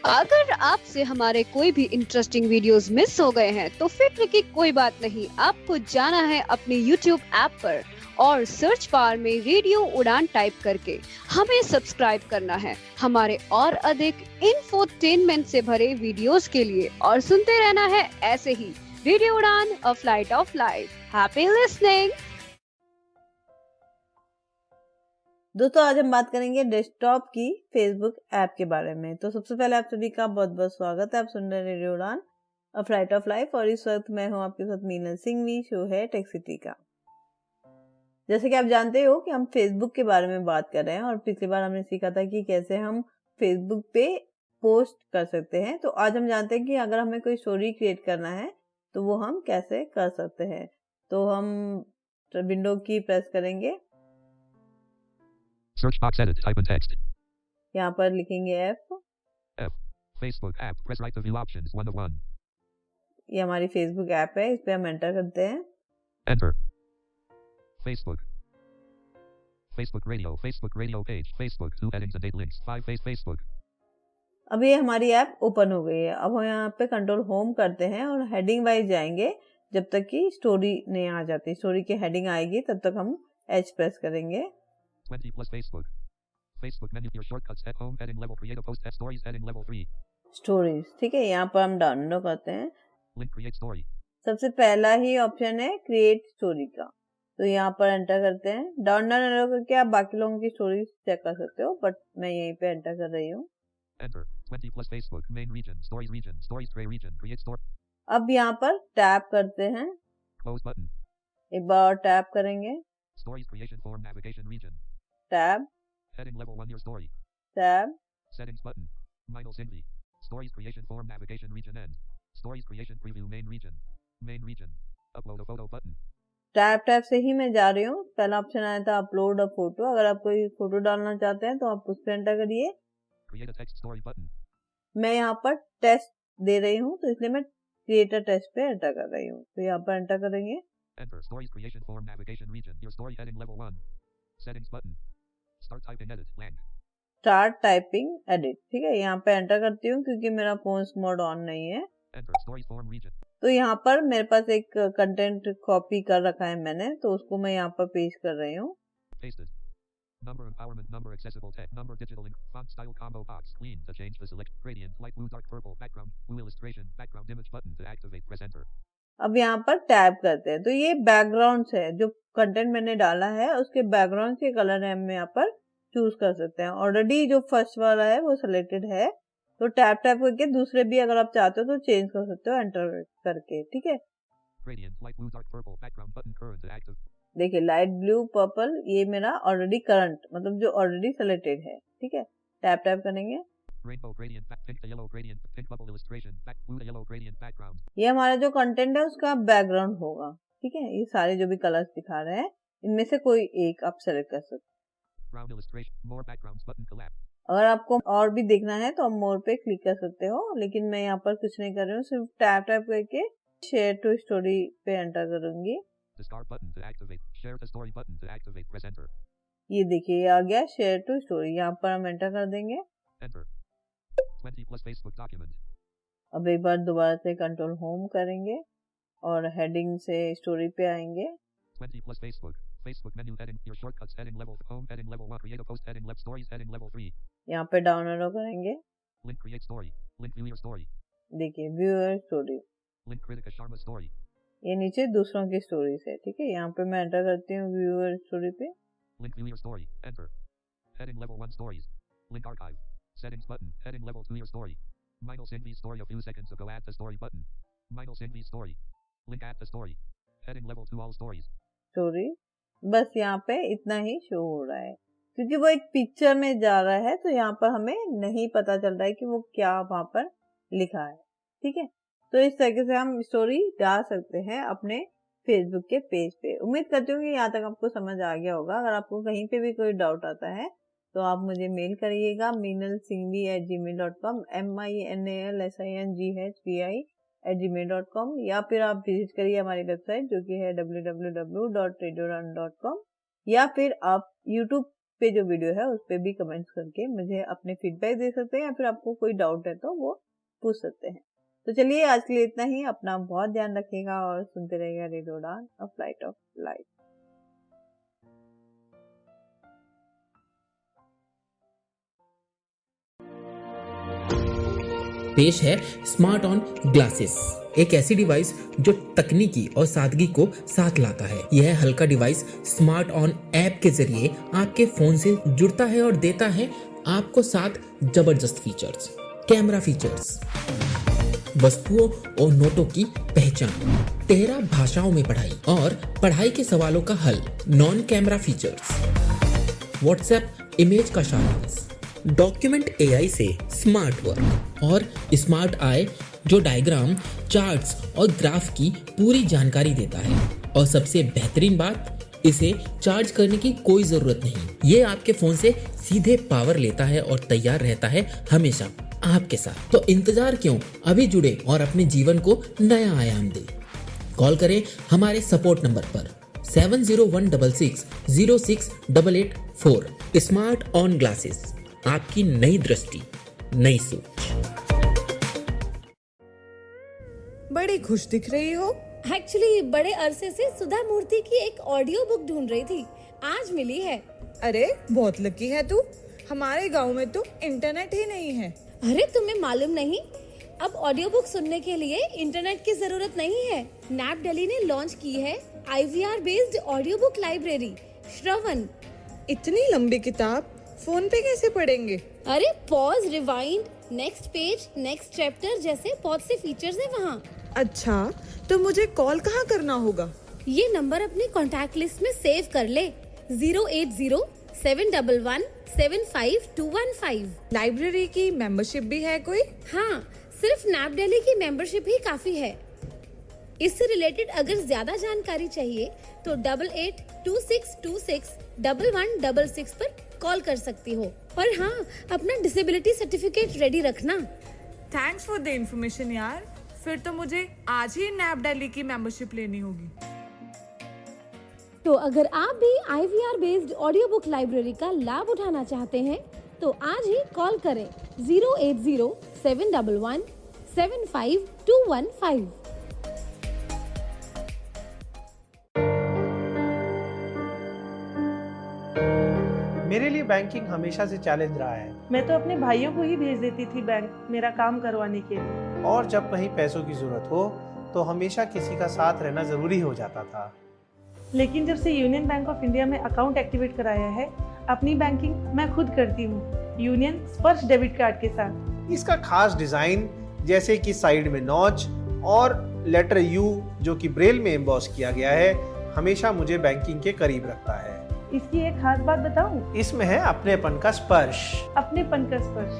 अगर आपसे हमारे कोई भी इंटरेस्टिंग वीडियोस मिस हो गए हैं तो फिक्र की कोई बात नहीं। आपको जाना है अपने YouTube ऐप पर और सर्च बार में रेडियो उड़ान टाइप करके हमें सब्सक्राइब करना है हमारे और अधिक इंफोटेनमेंट से भरे वीडियोस के लिए, और सुनते रहना है ऐसे ही रेडियो उड़ान, a flight of life. Happy listening. दोस्तों, आज हम बात करेंगे डेस्कटॉप की फेसबुक ऐप के बारे में। तो सबसे पहले आप सभी का बहुत बहुत स्वागत है। आप सुन रहे हैं रेडियो उड़ान, अ फ्लाइट ऑफ लाइफ, और इस वक्त मैं हूं आपके साथ मीनल सिंघवी। शो है टेक सिटी का। जैसे कि आप जानते हो कि हम फेसबुक के बारे में बात कर रहे हैं, और पिछली बार हमने सीखा था कि कैसे हम फेसबुक पे पोस्ट कर सकते हैं। तो आज हम जानते हैं कि अगर हमें कोई स्टोरी क्रिएट करना है तो वो हम कैसे कर सकते हैं। तो हम विंडो की प्रेस करेंगे, Search box edit, type in text. यहाँ पर लिखेंगे F। Facebook app, press right to view options 1 of 1. ये हमारी फेसबुक ऐप है, इस पे हम एंटर करते हैं। Enter. Facebook. Facebook radio page, Facebook, 2 headings and 8 links, 5 Facebook. अब ये हमारी ऐप ओपन हो गई है। अब हम यहाँ पे कंट्रोल होम करते हैं और हेडिंग वाइज जाएंगे जब तक कि स्टोरी नहीं आ जाती। स्टोरी की हेडिंग आएगी तब तक हम H प्रेस करेंगे। 20 plus Facebook. Facebook menu, your shortcuts at home, heading level, create a post, at stories, heading level 3. Stories, ठीक है, यहाँ पर हम डाउनलोड करते हैं। Link, create story. सबसे पहला ही ऑप्शन है क्रिएट स्टोरी का, तो यहाँ पर एंटर करते हैं। डाउनलोड करके आप बाकी लोगों की स्टोरीज चेक कर सकते हो, बट मैं यहीं पे एंटर कर रही हूँ। Enter. 20 plus Facebook, main region, stories tray region, create story. अब यहाँ पर टैप करते हैं, Close button. एक बार टैप करेंगे, Stories creation form, navigation region. Tab, Heading level 1, your story. Tab, Settings button. Minus Singly. Stories creation form, navigation region end. Stories creation preview, main region. Main region. Upload a photo button. Tap tap से ही मैं जा रही हूँ। पहला option आया था upload अ photo. अगर आप कोई फोटो डालना चाहते हैं तो आप उस पर एंटर करिए। Create a text story button. मैं यहाँ पर टेस्ट दे रही हूँ, तो इसलिए मैं क्रिएटर टेस्ट पे एंटर कर रही हूँ। तो यहाँ पर एंटर करेंगे। Enter. Stories creation form, navigation region. Your story heading level 1. Settings button. Start typing edit blank. Start typing edit, ठीक है, यहाँ पे एंटर करती हूँ क्योंकि मेरा फोन मोड ऑन नहीं है। Enter. Stories form region. तो यहाँ पर मेरे पास एक कंटेंट कॉपी कर रखा है मैंने, तो उसको मैं यहाँ पर पेस्ट कर रही हूँ। Pasted. Number empowerment, number accessible text, number digital ink, font style combo box, clean to change the select, gradient, light blue, dark purple, background, blue illustration, background image button to activate, press enter. अब यहाँ पर tab करते हैं, तो ये background है, जो content मैंने डाला है उसके बैकग्राउंड के कलर हम यहाँ पर चूज कर सकते हैं। ऑलरेडी जो फर्स्ट वाला है वो सिलेक्टेड है, तो टैब टैब करके दूसरे भी अगर आप चाहते हो तो चेंज कर सकते हो एंटर करके, ठीक है। Gradient, light blue, dark purple, background button current to active. देखिए, लाइट ब्लू पर्पल, ये मेरा ऑलरेडी करंट, मतलब जो ऑलरेडी सिलेक्टेड है, ठीक है। टैब टैब करेंगे। Rainbow gradient, pink to yellow gradient, pink bubble illustration, blue to yellow gradient background. ये हमारा जो कंटेंट है उसका बैकग्राउंड होगा, ठीक है। ये सारे जो भी कलर्स दिखा रहे हैं इनमें से कोई एक आप सेलेक्ट कर सकते हैं। Round illustration, more backgrounds button collapse. अगर आपको और भी देखना है तो आप मोर पे क्लिक कर सकते हो, लेकिन मैं यहाँ पर कुछ नहीं कर रही हूँ, सिर्फ टैप टैप करके शेयर टू स्टोरी पे एंटर करूंगी। Discard button to activate, share to story button to activate, press enter. ये देखिए, ये आ गया शेयर टू स्टोरी, यहाँ पर हम एंटर कर देंगे। Enter. 20 plus Facebook document. अब एक बार दोबारा से कंट्रोल होम करेंगे और हेडिंग से स्टोरी पे आएंगे। 20 plus Facebook. Facebook menu heading, your shortcuts heading level, home heading level 1, create a post heading left, stories heading level 3. यहाँ पे डाउनलोड करेंगे। Link create story. Link view your story. देखिए, viewer story, Link Kritika Sharma story. ये नीचे दूसरों की stories है, ठीक है। यहाँ पे मैं एंटर करती हूँ व्यूअर स्टोरी पे। Link view your story. Enter. Heading level 1 stories. Link archive. Settings button. Heading level 2 your story. Minus Envy's story a few seconds ago, add the story button. Minus Envy's story. Link add the story. Heading level 2 all stories. Story, बस यहाँ पे इतना ही show हो रहा है क्योंकि वो एक पिक्चर में जा रहा है, तो यहाँ पर हमें नहीं पता चल रहा है कि वो क्या वहां पर लिखा है, ठीक है। तो इस तरीके से हम स्टोरी डाल सकते हैं अपने फेसबुक के पेज पे। उम्मीद करती हूँ कि यहाँ तक आपको समझ आ गया होगा। अगर आपको कहीं पे भी कोई डाउट आता है तो आप मुझे मेल करिएगा meenalsinghvi@gmail.com, MINALSINGHVI@gmail.com, या फिर आप विजिट करिए हमारी वेबसाइट जो कि है www.radiorun.com, या फिर आप YouTube पे जो वीडियो है उस पे भी कमेंट्स करके मुझे अपने फीडबैक दे सकते हैं, या फिर आपको कोई डाउट है तो वो पूछ सकते हैं। तो चलिए आज के लिए इतना ही। अपना बहुत ध्यान रखिएगा और सुनते रहिएगा रेडियो उड़ान, अ फ्लाइट ऑफ लाइफ। पेश है स्मार्ट ऑन ग्लासेस, एक ऐसी डिवाइस जो तकनीकी और सादगी को साथ लाता है। यह हल्का डिवाइस स्मार्ट ऑन ऐप के जरिए आपके फोन से जुड़ता है और देता है आपको 7 जबरदस्त फीचर्स। कैमरा फीचर्स, वस्तुओं और नोटों की पहचान, 13 भाषाओं में पढ़ाई और पढ़ाई के सवालों का हल। Non camera features, WhatsApp image का सारांश, डॉक्यूमेंट एआई से स्मार्ट वर्क और स्मार्ट आई जो डायग्राम, चार्ट्स और ग्राफ की पूरी जानकारी देता है। और सबसे बेहतरीन बात, इसे चार्ज करने की कोई जरूरत नहीं। ये आपके फोन से सीधे पावर लेता है और तैयार रहता है हमेशा आपके साथ। तो इंतजार क्यों, अभी जुड़े और अपने जीवन को नया आयाम दे। कॉल करें हमारे सपोर्ट नंबर पर 7016606884। स्मार्ट ऑन ग्लासेस, आपकी नई दृष्टि, नई सोच। बड़ी खुश दिख रही हो। एक्चुअली बड़े अरसे से सुधा मूर्ति की एक ऑडियो बुक ढूंढ रही थी, आज मिली है। अरे बहुत लकी है तू, हमारे गांव में तो इंटरनेट ही नहीं है। अरे तुम्हें मालूम नहीं, अब ऑडियो बुक सुनने के लिए इंटरनेट की जरूरत नहीं है। नैप दिल्ली ने लॉन्च की है IVR based audio book library Shravan. इतनी लंबी किताब फोन पे कैसे पढ़ेंगे? अरे pause, rewind, next page, next chapter जैसे बहुत से फीचर्स हैं वहाँ। अच्छा, तो मुझे कॉल कहाँ करना होगा? ये नंबर अपनी कॉन्टैक्ट लिस्ट में सेव कर ले, 08071175215। लाइब्रेरी की मेंबरशिप भी है कोई? हाँ, सिर्फ नैप दिल्ली की मेंबरशिप ही काफी है। इससे रिलेटेड अगर ज्यादा जानकारी चाहिए तो 8826261166 पर कॉल कर सकती हो। और हाँ, अपना डिसेबिलिटी सर्टिफिकेट रेडी रखना। थैंक्स फॉर द इन्फॉर्मेशन यार। फिर तो मुझे आज ही नैप दिल्ली की मेंबरशिप लेनी होगी। तो अगर आप भी IVR based audio book library का लाभ उठाना चाहते हैं तो आज ही कॉल करें 08071175215। मेरे लिए बैंकिंग हमेशा से चैलेंज रहा है। मैं तो अपने भाइयों को ही भेज देती थी बैंक मेरा काम करवाने के लिए। और जब कहीं पैसों की जरूरत हो तो हमेशा किसी का साथ रहना जरूरी हो जाता था। लेकिन जब से यूनियन बैंक ऑफ इंडिया में अकाउंट एक्टिवेट कराया है, अपनी बैंकिंग मैं खुद करती हूँ, यूनियन स्पर्श डेबिट कार्ड के साथ। इसका खास डिजाइन, जैसे कि साइड में नॉच और लेटर यू जो कि ब्रेल में एम्बॉस किया गया है, हमेशा मुझे बैंकिंग के करीब रखता है। इसकी एक खास बात बताऊं? इसमें है अपनेपन का स्पर्श। अपनेपन का स्पर्श।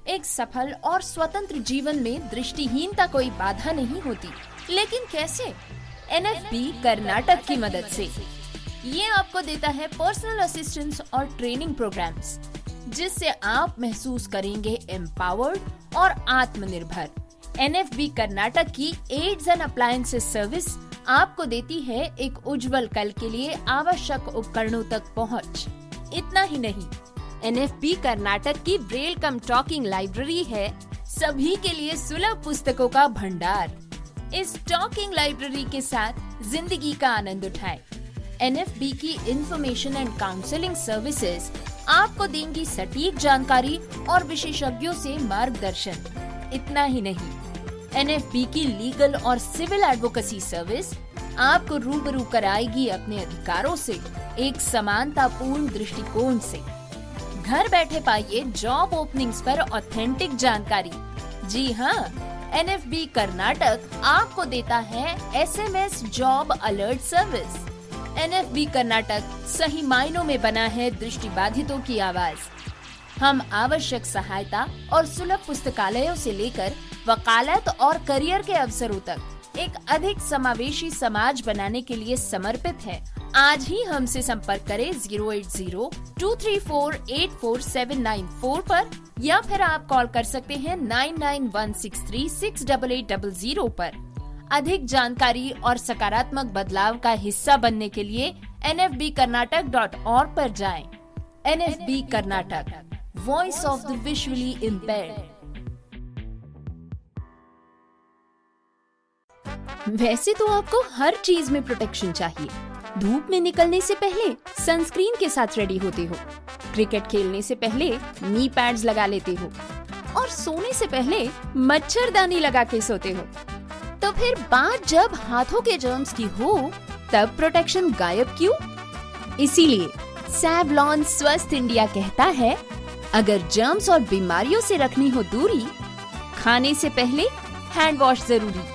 एक सफल और स्वतंत्र जीवन में दृष्टिहीनता कोई बाधा नहीं होती, लेकिन कैसे? NFB कर्नाटक की मदद से। ये आपको देता है पर्सनल असिस्टेंस और ट्रेनिंग प्रोग्राम्स, जिससे आप महसूस करेंगे एम्पावर्ड और आत्मनिर्भर। NFB कर्नाटक की एड्स एंड अप्लायंसेस सर्विस आपको देती है एक उज्जवल कल के लिए आवश्यक उपकरणों तक पहुंच। इतना ही नहीं, NFB कर्नाटक की ब्रेल कम टॉकिंग लाइब्रेरी है सभी के लिए सुलभ पुस्तकों का भंडार। इस टॉकिंग लाइब्रेरी के साथ जिंदगी का आनंद उठाएं। NFB की इंफॉर्मेशन एंड काउंसलिंग सर्विसेज आपको देंगी सटीक जानकारी और विशेषज्ञों से मार्गदर्शन। इतना ही नहीं, NFB की लीगल और सिविल एडवोकेसी सर्विस आपको रूबरू कराएगी अपने अधिकारों से एक समानतापूर्ण दृष्टिकोण से। घर बैठे पाइए जॉब ओपनिंग्स पर ऑथेंटिक जानकारी। जी हाँ, NFB कर्नाटक आपको देता है SMS job alert service. NFB Karnataka सही मायनों में बना है दृष्टिबाधितों की आवाज। हम आवश्यक सहायता और सुलभ पुस्तकालयों से लेकर वकालत और करियर के अवसरों तक एक अधिक समावेशी समाज बनाने के लिए समर्पित है। आज ही हमसे संपर्क करें 08023484794 पर, या फिर आप कॉल कर सकते हैं 9916368800 पर। अधिक जानकारी और सकारात्मक बदलाव का हिस्सा बनने के लिए nfbkarnatak.org पर जाएं। NFB Karnataka, voice of the visually impaired. वैसे तो आपको हर चीज में प्रोटेक्शन चाहिए। धूप में निकलने से पहले सनस्क्रीन के साथ रेडी होते हो, क्रिकेट खेलने से पहले नी पैड्स लगा लेते हो और सोने से पहले मच्छरदानी लगा के सोते हो। तो फिर बात जब हाथों के जर्म्स की हो तब प्रोटेक्शन गायब क्यों? इसीलिए सैवलॉन स्वस्थ इंडिया कहता है, अगर जर्म्स और बीमारियों से रखनी हो दूरी, खाने से पहले हैंड वॉश जरूरी।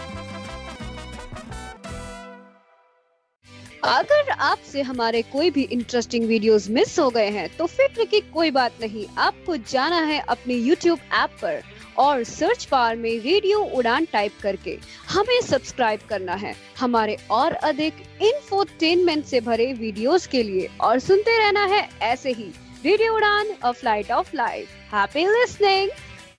अगर आपसे हमारे कोई भी इंटरेस्टिंग वीडियोस मिस हो गए हैं तो फिक्र की कोई बात नहीं, आपको जाना है अपने YouTube ऐप पर और सर्च बार में रेडियो उड़ान टाइप करके हमें सब्सक्राइब करना है हमारे और अधिक इंफोटेनमेंट से भरे वीडियोस के लिए, और सुनते रहना है ऐसे ही रेडियो उड़ान, a flight of life. Happy listening.